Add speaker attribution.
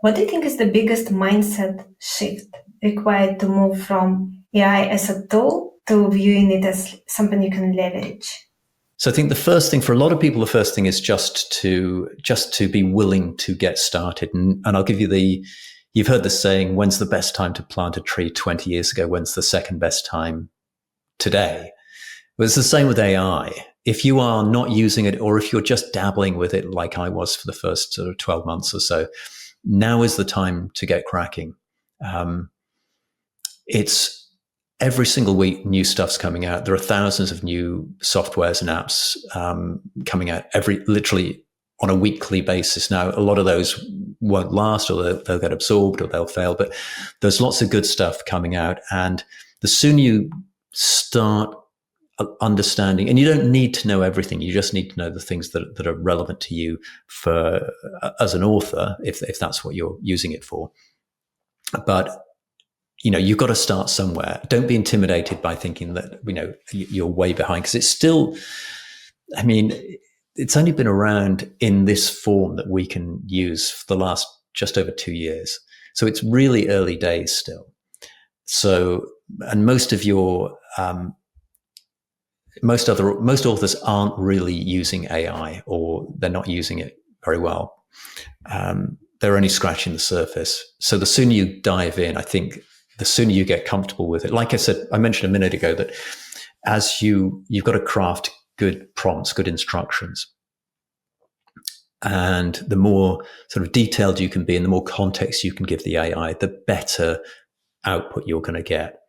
Speaker 1: What do you think is the biggest mindset shift required to move from AI as a tool to viewing it as something you can leverage?
Speaker 2: So I think the first thing for a lot of people, the first thing is just to be willing to get started. And I'll give you you've heard the saying, when's the best time to plant a tree? 20 years ago. When's the second best time today? But it's the same with AI. If you are not using it, or if you're just dabbling with it like I was for the first sort of 12 months or so, now is the time to get cracking. It's every single week, new stuff's coming out. There are thousands of new softwares and apps coming out literally on a weekly basis. Now, a lot of those won't last, or they'll get absorbed, or they'll fail, but there's lots of good stuff coming out. And the sooner you start understanding, and you don't need to know everything, you just need to know the things that are relevant to you for as an author, if that's what you're using it for. But you've got to start somewhere. Don't be intimidated by thinking that you're way behind, because it's still, it's only been around in this form that we can use for the last just over 2 years. So it's really early days still. So, and most authors aren't really using AI, or they're not using it very well. They're only scratching the surface. So the sooner you dive in, I think the sooner you get comfortable with it. Like I said, I mentioned a minute ago that as you've got to craft good prompts, good instructions. And the more sort of detailed you can be, and the more context you can give the AI, the better output you're going to get.